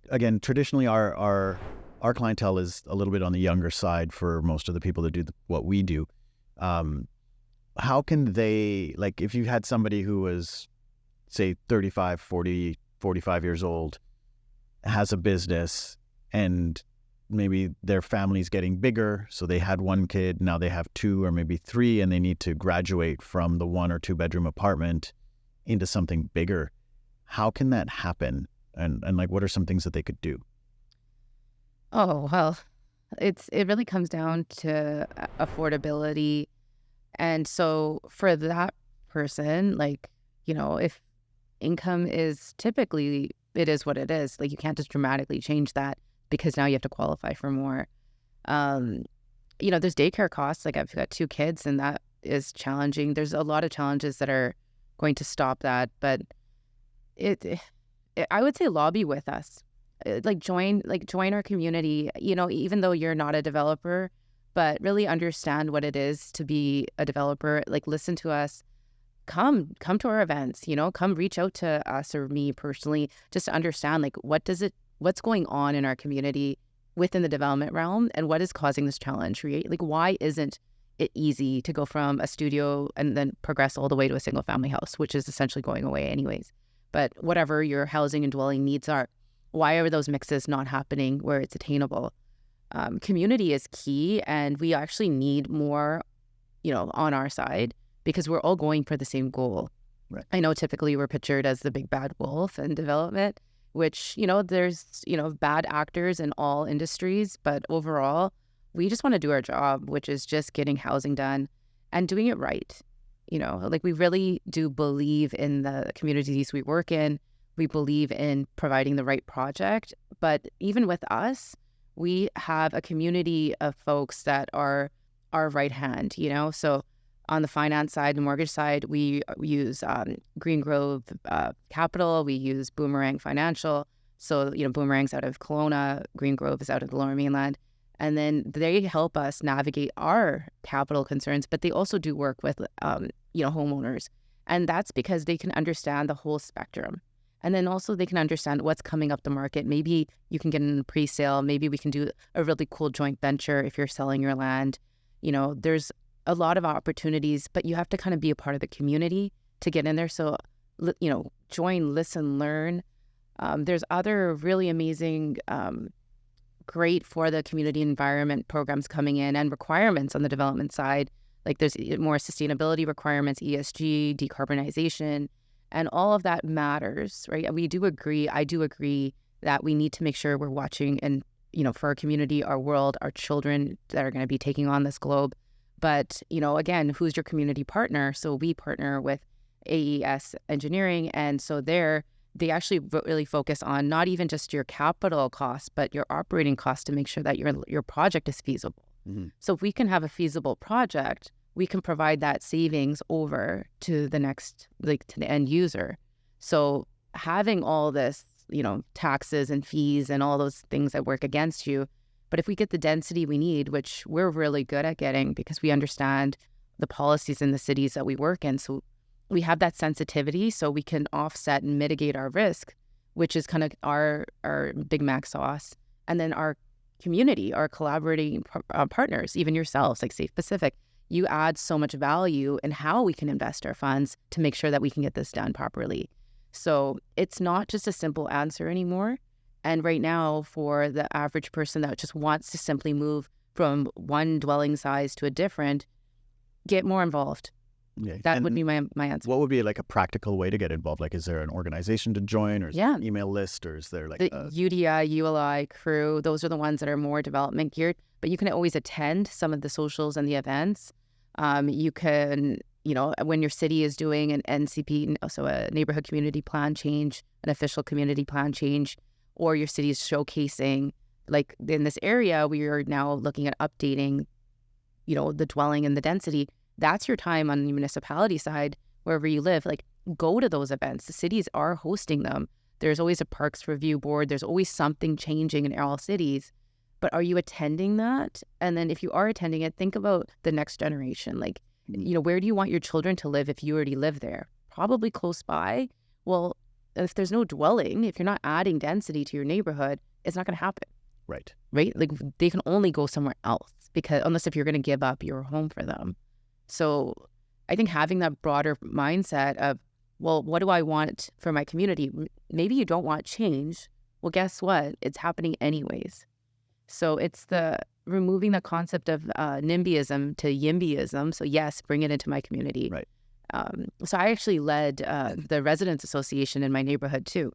again, traditionally our clientele is a little bit on the younger side for most of the people that do what we do. How can they, like, if you had somebody who was, say, 35, 40, 45 years old, has a business, and maybe their family's getting bigger, so they had one kid, now they have two or maybe three, and they need to graduate from the 1 or 2 bedroom apartment into something bigger. How can that happen? And like, what are some things that they could do? Oh, well, it really comes down to affordability. And so for that person, like, if income is typically, it is what it is. Like, you can't just dramatically change that because now you have to qualify for more. There's daycare costs. Like, I've got 2 kids, and that is challenging. There's a lot of challenges that are going to stop that. But I would say lobby with us. Join our community, even though you're not a developer, but really understand what it is to be a developer. Like, listen to us, come to our events, come reach out to us or me personally, just to understand, like, what's going on in our community within the development realm and what is causing this challenge, right? Like, why isn't it easy to go from a studio and then progress all the way to a single family house, which is essentially going away anyways. But whatever your housing and dwelling needs are, why are those mixes not happening where it's attainable? Community is key, and we actually need more, on our side, because we're all going for the same goal. Right. I know typically we're pictured as the big bad wolf in development, which, there's, bad actors in all industries, but overall, we just want to do our job, which is just getting housing done and doing it right. Like, we really do believe in the communities we work in. We believe in providing the right project. But even with us, we have a community of folks that are our right hand, So on the finance side, the mortgage side, we use Green Grove Capital. We use Boomerang Financial. So, Boomerang's out of Kelowna. Green Grove is out of the Lower Mainland. And then they help us navigate our capital concerns, but they also do work with, homeowners. And that's because they can understand the whole spectrum. And then also they can understand what's coming up the market. Maybe you can get in a pre-sale. Maybe we can do a really cool joint venture if you're selling your land. There's a lot of opportunities, but you have to kind of be a part of the community to get in there. So, join, listen, learn. There's other really amazing, great for the community environment programs coming in and requirements on the development side. Like, there's more sustainability requirements, ESG, decarbonization, and all of that matters, right? I do agree that we need to make sure we're watching and, for our community, our world, our children that are going to be taking on this globe. But, again, who's your community partner? So we partner with AES Engineering. And so they actually really focus on not even just your capital costs, but your operating costs to make sure that your project is feasible. Mm-hmm. So if we can have a feasible project, we can provide that savings over to the next, to the end user. So having all this, taxes and fees and all those things that work against you. But if we get the density we need, which we're really good at getting because we understand the policies in the cities that we work in. So we have that sensitivity so we can offset and mitigate our risk, which is kind of our Big Mac sauce. And then our community, our collaborating partners, even yourselves, like Safe Pacific, you add so much value in how we can invest our funds to make sure that we can get this done properly. So it's not just a simple answer anymore. And right now, for the average person that just wants to simply move from one dwelling size to a different, get more involved. Yeah. That would be my answer. What would be like a practical way to get involved? Like, is there an organization to join, or is there an email list, or is there like the UDI, ULI crew? Those are the ones that are more development geared. But you can always attend some of the socials and the events. You can, when your city is doing an NCP, so a neighborhood community plan change, an official community plan change, or your city is showcasing, like in this area, we are now looking at updating, the dwelling and the density. That's your time on the municipality side, wherever you live. Like, go to those events. The cities are hosting them. There's always a parks review board. There's always something changing in all cities. But are you attending that? And then if you are attending it, think about the next generation. Like, where do you want your children to live if you already live there? Probably close by. Well, if there's no dwelling, if you're not adding density to your neighborhood, it's not going to happen. Right. Right? Like they can only go somewhere else because unless if you're going to give up your home for them. So I think having that broader mindset of, well, what do I want for my community? Maybe you don't want change. Well, guess what? It's happening anyways. So it's the removing the concept of NIMBYism to YIMBYism. So yes, bring it into my community. Right. So I actually led the residents association in my neighborhood too.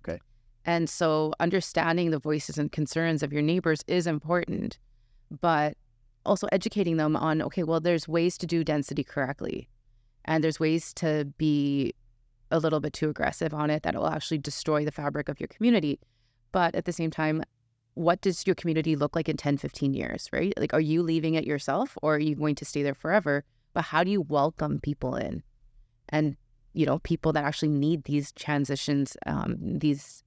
Okay. And so understanding the voices and concerns of your neighbors is important, but also educating them on, okay, well, there's ways to do density correctly. And there's ways to be a little bit too aggressive on it that will actually destroy the fabric of your community. But at the same time, what does your community look like in 10, 15 years, right? Like, are you leaving it yourself or are you going to stay there forever? But how do you welcome people in? And, you know, people that actually need these transitions, these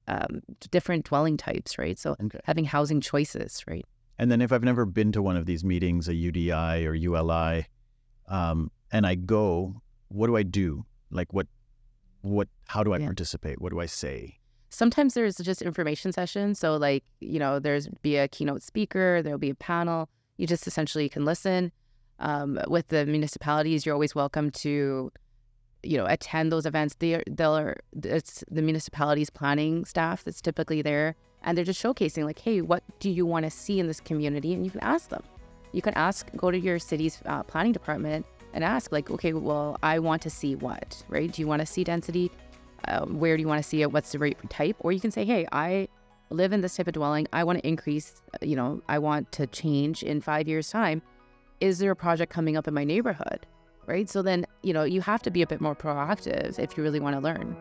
different dwelling types, right? So having housing choices, right? And then if I've never been to one of these meetings, a UDI or ULI, and I go, what do I do? Like how do I participate? What do I say? Sometimes there's just information sessions. So like, you know, there's be a keynote speaker, there'll be a panel. You just essentially can listen. With the municipalities, you're always welcome to, you know, attend those events. It's the municipality's planning staff that's typically there. And they're just showcasing like, hey, what do you want to see in this community? And you can ask them. You can go to your city's planning department and ask like, okay, well, I want to see what, right? Do you want to see density? Where do you want to see it? What's the rate type? Or you can say, hey, I live in this type of dwelling. I want to increase, you know, I want to change in 5 years' time. Is there a project coming up in my neighborhood, right? So then, you know, you have to be a bit more proactive if you really want to learn.